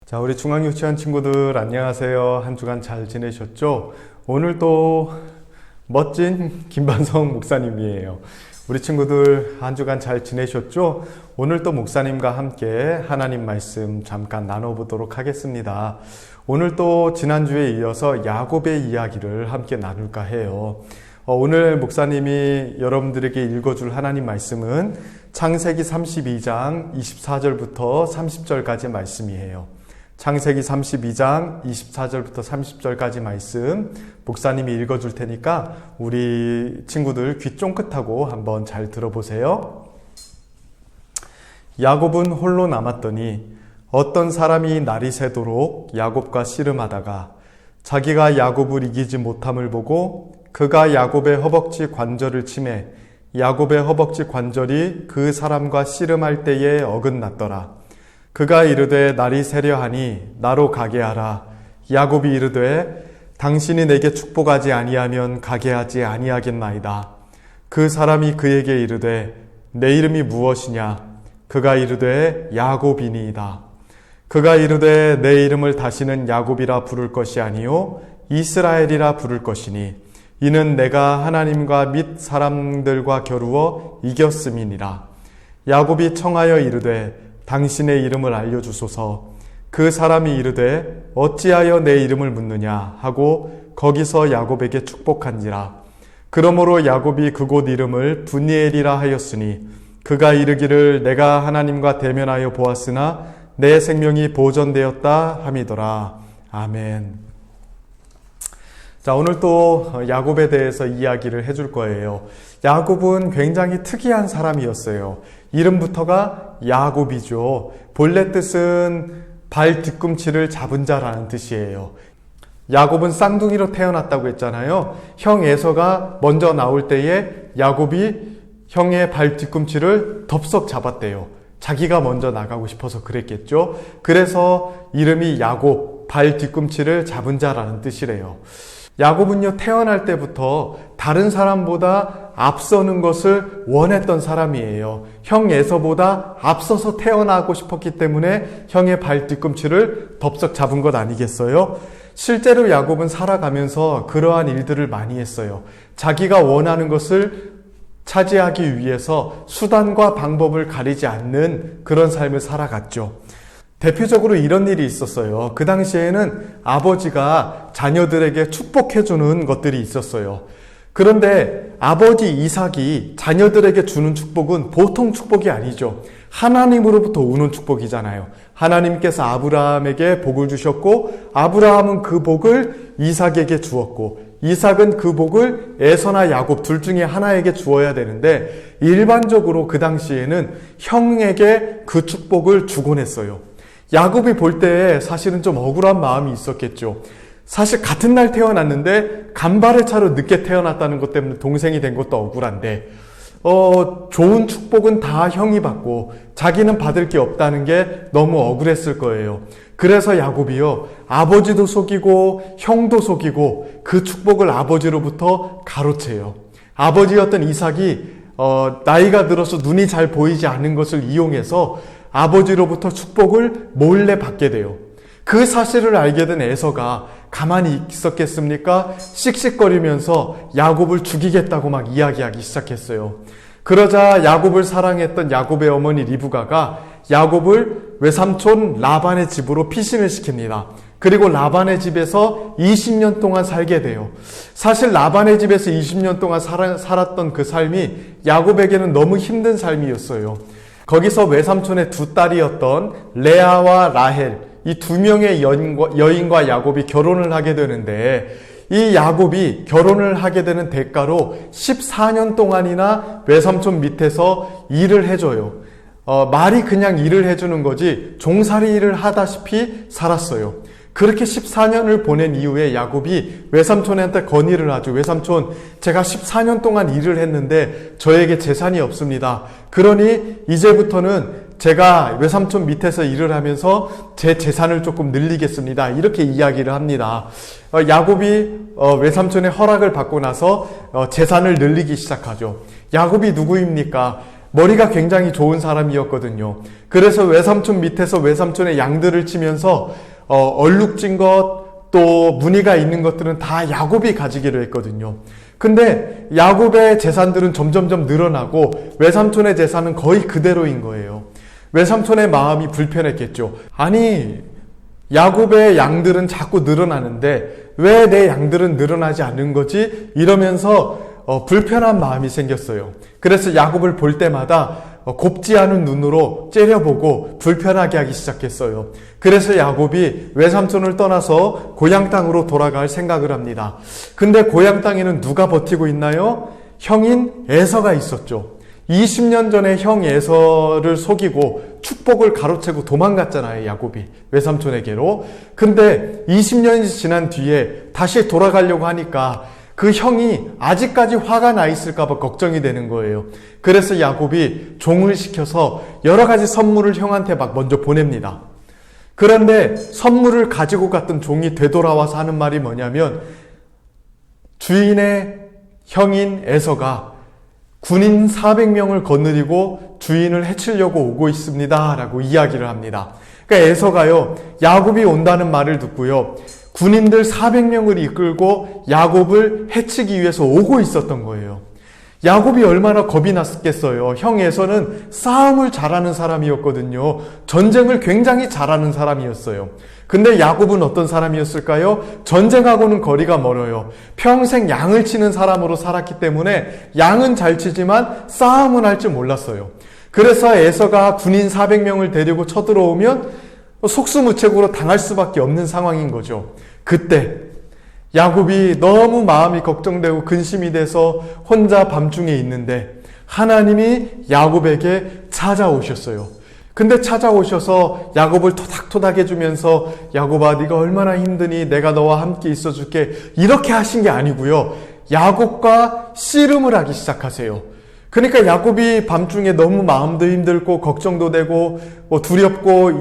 자, 우리 중앙유치원 친구들 안녕하세요. 한 주간 잘 지내셨죠? 오늘 또 멋진 김반성 목사님이에요. 우리 친구들 한 주간 잘 지내셨죠? 오늘 또 목사님과 함께 하나님 말씀 잠깐 나눠보도록 하겠습니다. 오늘 또 지난주에 이어서 야곱의 이야기를 함께 나눌까 해요. 오늘 목사님이 여러분들에게 읽어줄 하나님 말씀은 창세기 32장 24절부터 30절까지 말씀이에요. 창세기 32장 24절부터 30절까지 말씀 목사님이 읽어줄 테니까 우리 친구들 귀 쫑긋하고 한번 잘 들어보세요. 야곱은 홀로 남았더니 어떤 사람이 날이 새도록 야곱과 씨름하다가 자기가 야곱을 이기지 못함을 보고 그가 야곱의 허벅지 관절을 치매 야곱의 허벅지 관절이 그 사람과 씨름할 때에 어긋났더라. 그가 이르되 날이 새려 하니 나로 가게 하라. 야곱이 이르되 당신이 내게 축복하지 아니하면 가게 하지 아니하겠나이다. 그 사람이 그에게 이르되 내 이름이 무엇이냐? 그가 이르되 야곱이니이다. 그가 이르되 내 이름을 다시는 야곱이라 부를 것이 아니요 이스라엘이라 부를 것이니 이는 내가 하나님과 및 사람들과 겨루어 이겼음이니라. 야곱이 청하여 이르되 당신의 이름을 알려주소서. 그 사람이 이르되 어찌하여 내 이름을 묻느냐 하고 거기서 야곱에게 축복한지라. 그러므로 야곱이 그곳 이름을 브니엘이라 하였으니 그가 이르기를 내가 하나님과 대면하여 보았으나 내 생명이 보존되었다 함이더라. 아멘. 자, 오늘 또 야곱에 대해서 이야기를 해줄 거예요. 야곱은 굉장히 특이한 사람이었어요. 이름부터가 야곱이죠. 본래 뜻은 발 뒤꿈치를 잡은 자라는 뜻이에요. 야곱은 쌍둥이로 태어났다고 했잖아요. 형 에서가 먼저 나올 때에 야곱이 형의 발 뒤꿈치를 덥석 잡았대요. 자기가 먼저 나가고 싶어서 그랬겠죠. 그래서 이름이 야곱, 발 뒤꿈치를 잡은 자라는 뜻이래요. 야곱은요, 태어날 때부터 다른 사람보다 앞서는 것을 원했던 사람이에요. 형 에서보다 앞서서 태어나고 싶었기 때문에 형의 발 뒤꿈치를 덥석 잡은 것 아니겠어요? 실제로 야곱은 살아가면서 그러한 일들을 많이 했어요. 자기가 원하는 것을 차지하기 위해서 수단과 방법을 가리지 않는 그런 삶을 살아갔죠. 대표적으로 이런 일이 있었어요. 그 당시에는 아버지가 자녀들에게 축복해주는 것들이 있었어요. 그런데 아버지 이삭이 자녀들에게 주는 축복은 보통 축복이 아니죠. 하나님으로부터 오는 축복이잖아요. 하나님께서 아브라함에게 복을 주셨고 아브라함은 그 복을 이삭에게 주었고 이삭은 그 복을 에서나 야곱 둘 중에 하나에게 주어야 되는데 일반적으로 그 당시에는 형에게 그 축복을 주곤 했어요. 야곱이 볼 때 사실은 좀 억울한 마음이 있었겠죠. 사실 같은 날 태어났는데 간발의 차로 늦게 태어났다는 것 때문에 동생이 된 것도 억울한데 좋은 축복은 다 형이 받고 자기는 받을 게 없다는 게 너무 억울했을 거예요. 그래서 야곱이요, 아버지도 속이고 형도 속이고 그 축복을 아버지로부터 가로채요. 아버지였던 이삭이 나이가 들어서 눈이 잘 보이지 않는 것을 이용해서 아버지로부터 축복을 몰래 받게 돼요. 그 사실을 알게 된 에서가 가만히 있었겠습니까? 씩씩거리면서 야곱을 죽이겠다고 막 이야기하기 시작했어요. 그러자 야곱을 사랑했던 야곱의 어머니 리브가가 야곱을 외삼촌 라반의 집으로 피신을 시킵니다. 그리고 라반의 집에서 20년 동안 살게 돼요. 사실 라반의 집에서 20년 동안 살았던 그 삶이 야곱에게는 너무 힘든 삶이었어요. 거기서 외삼촌의 두 딸이었던 레아와 라헬, 이 두 명의 여인과 야곱이 결혼을 하게 되는데 이 야곱이 결혼을 하게 되는 대가로 14년 동안이나 외삼촌 밑에서 일을 해줘요. 말이 그냥 일을 해주는 거지 종살이 일을 하다시피 살았어요. 그렇게 14년을 보낸 이후에 야곱이 외삼촌한테 건의를 하죠. 외삼촌, 제가 14년 동안 일을 했는데 저에게 재산이 없습니다. 그러니 이제부터는 제가 외삼촌 밑에서 일을 하면서 제 재산을 조금 늘리겠습니다. 이렇게 이야기를 합니다. 야곱이 외삼촌의 허락을 받고 나서 재산을 늘리기 시작하죠. 야곱이 누구입니까? 머리가 굉장히 좋은 사람이었거든요. 그래서 외삼촌 밑에서 외삼촌의 양들을 치면서 얼룩진 것, 또 무늬가 있는 것들은 다 야곱이 가지기로 했거든요. 근데 야곱의 재산들은 점점점 늘어나고 외삼촌의 재산은 거의 그대로인 거예요. 외삼촌의 마음이 불편했겠죠. 아니, 야곱의 양들은 자꾸 늘어나는데 왜 내 양들은 늘어나지 않는 거지? 이러면서 불편한 마음이 생겼어요. 그래서 야곱을 볼 때마다 곱지 않은 눈으로 째려보고 불편하게 하기 시작했어요. 그래서 야곱이 외삼촌을 떠나서 고향 땅으로 돌아갈 생각을 합니다. 근데 고향 땅에는 누가 버티고 있나요? 형인 에서가 있었죠. 20년 전에 형 에서를 속이고 축복을 가로채고 도망갔잖아요, 야곱이 외삼촌에게로. 근데 20년이 지난 뒤에 다시 돌아가려고 하니까 그 형이 아직까지 화가 나 있을까 봐 걱정이 되는 거예요. 그래서 야곱이 종을 시켜서 여러 가지 선물을 형한테 막 먼저 보냅니다. 그런데 선물을 가지고 갔던 종이 되돌아와서 하는 말이 뭐냐면, 주인의 형인 에서가 군인 400명을 거느리고 주인을 해치려고 오고 있습니다 라고 이야기를 합니다. 그러니까 에서가요, 야곱이 온다는 말을 듣고요, 군인들 400명을 이끌고 야곱을 해치기 위해서 오고 있었던 거예요. 야곱이 얼마나 겁이 났겠어요. 형 에서는 싸움을 잘하는 사람이었거든요. 전쟁을 굉장히 잘하는 사람이었어요. 근데 야곱은 어떤 사람이었을까요? 전쟁하고는 거리가 멀어요. 평생 양을 치는 사람으로 살았기 때문에 양은 잘 치지만 싸움은 할 줄 몰랐어요. 그래서 에서가 군인 400명을 데리고 쳐들어오면 속수무책으로 당할 수밖에 없는 상황인 거죠. 그때 야곱이 너무 마음이 걱정되고 근심이 돼서 혼자 밤중에 있는데 하나님이 야곱에게 찾아오셨어요. 근데 찾아오셔서 야곱을 토닥토닥 해주면서, 야곱아, 네가 얼마나 힘드니? 내가 너와 함께 있어줄게. 이렇게 하신 게 아니고요, 야곱과 씨름을 하기 시작하세요. 그러니까 야곱이 밤중에 너무 마음도 힘들고 걱정도 되고 두렵고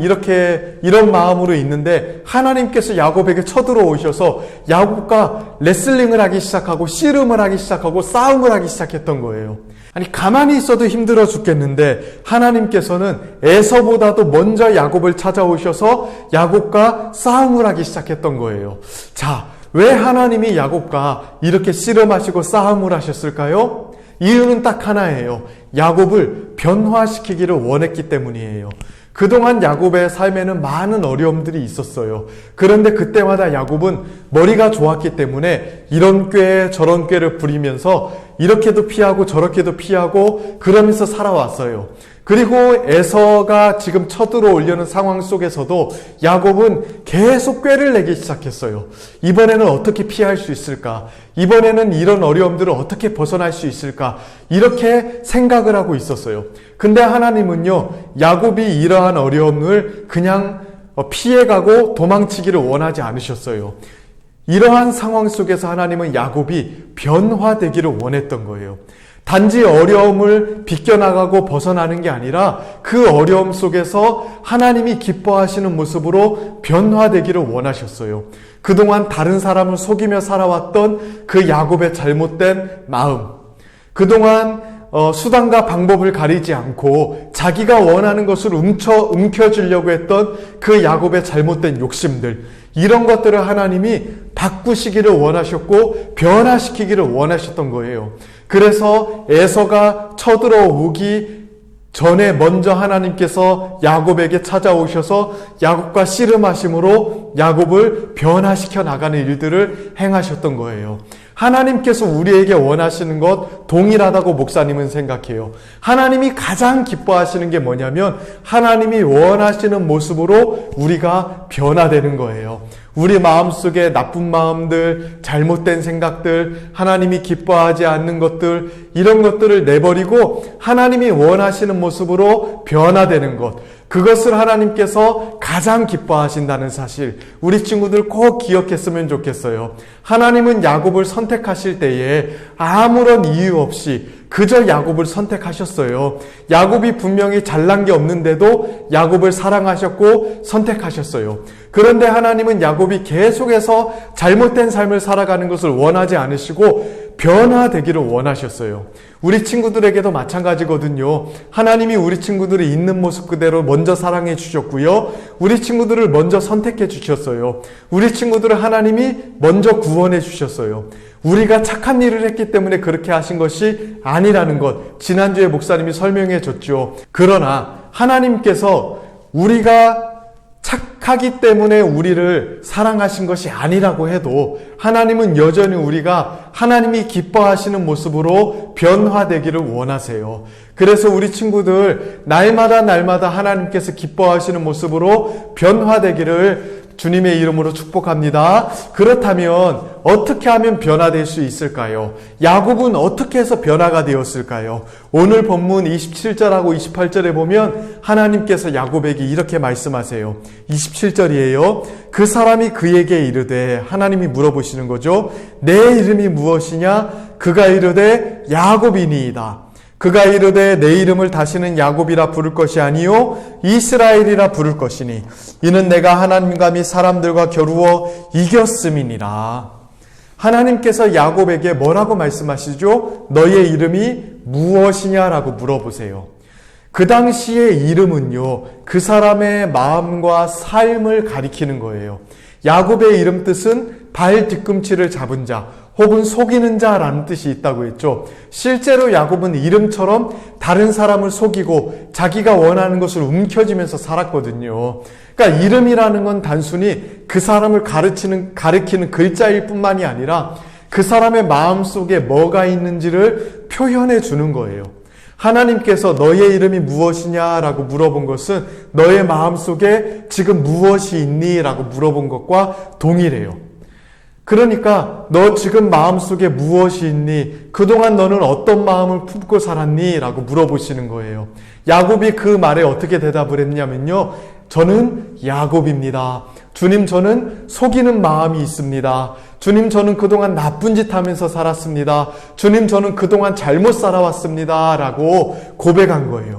이런 마음으로 있는데 하나님께서 야곱에게 쳐들어오셔서 야곱과 레슬링을 하기 시작하고 씨름을 하기 시작하고 싸움을 하기 시작했던 거예요. 아니, 가만히 있어도 힘들어 죽겠는데 하나님께서는 에서보다도 먼저 야곱을 찾아오셔서 야곱과 싸움을 하기 시작했던 거예요. 자, 왜 하나님이 야곱과 이렇게 씨름하시고 싸움을 하셨을까요? 이유는 딱 하나예요. 야곱을 변화시키기를 원했기 때문이에요. 그동안 야곱의 삶에는 많은 어려움들이 있었어요. 그런데 그때마다 야곱은 머리가 좋았기 때문에 이런 꾀 저런 꾀를 부리면서 이렇게도 피하고 저렇게도 피하고 그러면서 살아왔어요. 그리고 에서가 지금 쳐들어오려는 상황 속에서도 야곱은 계속 꾀를 내기 시작했어요. 이번에는 어떻게 피할 수 있을까? 이번에는 이런 어려움들을 어떻게 벗어날 수 있을까? 이렇게 생각을 하고 있었어요. 근데 하나님은요, 야곱이 이러한 어려움을 그냥 피해가고 도망치기를 원하지 않으셨어요. 이러한 상황 속에서 하나님은 야곱이 변화되기를 원했던 거예요. 단지 어려움을 비껴나가고 벗어나는 게 아니라 그 어려움 속에서 하나님이 기뻐하시는 모습으로 변화되기를 원하셨어요. 그동안 다른 사람을 속이며 살아왔던 그 야곱의 잘못된 마음, 그동안 수단과 방법을 가리지 않고 자기가 원하는 것을 움켜쥐려고 했던 그 야곱의 잘못된 욕심들, 이런 것들을 하나님이 바꾸시기를 원하셨고 변화시키기를 원하셨던 거예요. 그래서 에서가 쳐들어오기 전에 먼저 하나님께서 야곱에게 찾아오셔서 야곱과 씨름하심으로 야곱을 변화시켜 나가는 일들을 행하셨던 거예요. 하나님께서 우리에게 원하시는 것 동일하다고 목사님은 생각해요. 하나님이 가장 기뻐하시는 게 뭐냐면 하나님이 원하시는 모습으로 우리가 변화되는 거예요. 우리 마음속에 나쁜 마음들, 잘못된 생각들, 하나님이 기뻐하지 않는 것들, 이런 것들을 내버리고 하나님이 원하시는 모습으로 변화되는 것, 그것을 하나님께서 가장 기뻐하신다는 사실, 우리 친구들 꼭 기억했으면 좋겠어요. 하나님은 야곱을 선택하실 때에 아무런 이유 없이 그저 야곱을 선택하셨어요. 야곱이 분명히 잘난 게 없는데도 야곱을 사랑하셨고 선택하셨어요. 그런데 하나님은 야곱이 계속해서 잘못된 삶을 살아가는 것을 원하지 않으시고 변화되기를 원하셨어요. 우리 친구들에게도 마찬가지거든요. 하나님이 우리 친구들이 있는 모습 그대로 먼저 사랑해 주셨고요. 우리 친구들을 먼저 선택해 주셨어요. 우리 친구들을 하나님이 먼저 구원해 주셨어요. 우리가 착한 일을 했기 때문에 그렇게 하신 것이 아니라는 것, 지난주에 목사님이 설명해 줬죠. 그러나 하나님께서 우리가 착하기 때문에 우리를 사랑하신 것이 아니라고 해도 하나님은 여전히 우리가 하나님이 기뻐하시는 모습으로 변화되기를 원하세요. 그래서 우리 친구들 날마다 하나님께서 기뻐하시는 모습으로 변화되기를 주님의 이름으로 축복합니다. 그렇다면 어떻게 하면 변화될 수 있을까요? 야곱은 어떻게 해서 변화가 되었을까요? 오늘 본문 27절하고 28절에 보면 하나님께서 야곱에게 이렇게 말씀하세요. 27절이에요. 그 사람이 그에게 이르되, 하나님이 물어보시는 거죠. 내 이름이 무엇이냐? 그가 이르되 야곱이니이다. 그가 이르되 내 이름을 다시는 야곱이라 부를 것이 아니요 이스라엘이라 부를 것이니 이는 내가 하나님과 및 사람들과 겨루어 이겼음이니라. 하나님께서 야곱에게 뭐라고 말씀하시죠? 너의 이름이 무엇이냐라고 물어보세요. 그 당시의 이름은요, 그 사람의 마음과 삶을 가리키는 거예요. 야곱의 이름 뜻은 발 뒤꿈치를 잡은 자, 혹은 속이는 자라는 뜻이 있다고 했죠. 실제로 야곱은 이름처럼 다른 사람을 속이고 자기가 원하는 것을 움켜쥐면서 살았거든요. 그러니까 이름이라는 건 단순히 그 사람을 가리키는 글자일 뿐만이 아니라 그 사람의 마음속에 뭐가 있는지를 표현해 주는 거예요. 하나님께서 너의 이름이 무엇이냐라고 물어본 것은 너의 마음속에 지금 무엇이 있니? 라고 물어본 것과 동일해요. 그러니까 너 지금 마음속에 무엇이 있니? 그동안 너는 어떤 마음을 품고 살았니? 라고 물어보시는 거예요. 야곱이 그 말에 어떻게 대답을 했냐면요. 저는 야곱입니다. 주님, 저는 속이는 마음이 있습니다. 주님, 저는 그동안 나쁜 짓 하면서 살았습니다. 주님, 저는 그동안 잘못 살아왔습니다. 라고 고백한 거예요.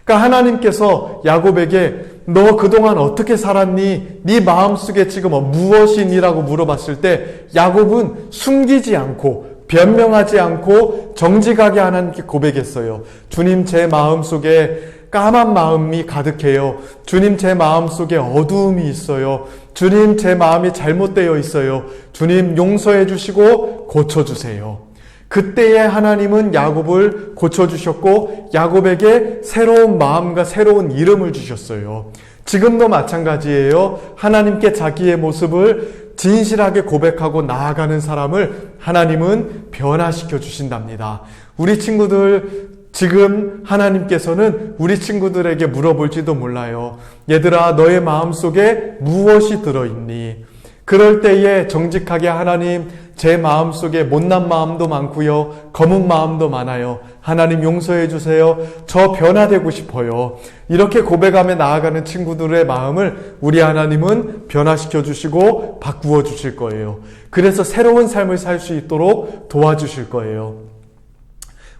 그러니까 하나님께서 야곱에게 너 그동안 어떻게 살았니? 네 마음속에 지금 무엇이니라고 물어봤을 때 야곱은 숨기지 않고 변명하지 않고 정직하게 하나님께 고백했어요. 주님, 제 마음속에 까만 마음이 가득해요. 주님, 제 마음속에 어두움이 있어요. 주님, 제 마음이 잘못되어 있어요. 주님, 용서해 주시고 고쳐주세요. 그때에 하나님은 야곱을 고쳐주셨고 야곱에게 새로운 마음과 새로운 이름을 주셨어요. 지금도 마찬가지예요. 하나님께 자기의 모습을 진실하게 고백하고 나아가는 사람을 하나님은 변화시켜 주신답니다. 우리 친구들, 지금 하나님께서는 우리 친구들에게 물어볼지도 몰라요. 얘들아, 너의 마음속에 무엇이 들어있니? 그럴 때에 정직하게 하나님, 제 마음속에 못난 마음도 많고요. 검은 마음도 많아요. 하나님 용서해 주세요. 저 변화되고 싶어요. 이렇게 고백하며 나아가는 친구들의 마음을 우리 하나님은 변화시켜 주시고 바꾸어 주실 거예요. 그래서 새로운 삶을 살 수 있도록 도와주실 거예요.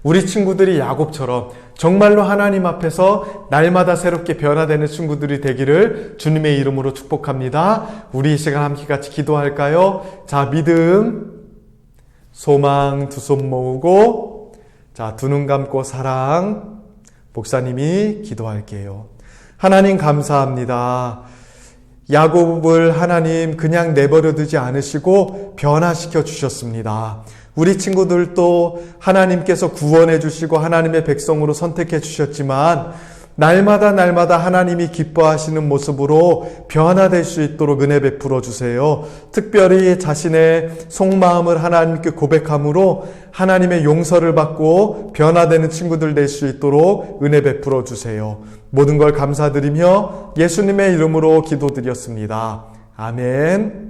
우리 친구들이 야곱처럼 정말로 하나님 앞에서 날마다 새롭게 변화되는 친구들이 되기를 주님의 이름으로 축복합니다. 우리 이 시간 함께 같이 기도할까요? 자, 믿음, 소망 두 손 모으고, 자, 두 눈 감고 사랑, 목사님이 기도할게요. 하나님 감사합니다. 야곱을 하나님 그냥 내버려 두지 않으시고 변화시켜 주셨습니다. 우리 친구들도 하나님께서 구원해 주시고 하나님의 백성으로 선택해 주셨지만 날마다 하나님이 기뻐하시는 모습으로 변화될 수 있도록 은혜 베풀어 주세요. 특별히 자신의 속마음을 하나님께 고백함으로 하나님의 용서를 받고 변화되는 친구들 될 수 있도록 은혜 베풀어 주세요. 모든 걸 감사드리며 예수님의 이름으로 기도드렸습니다. 아멘.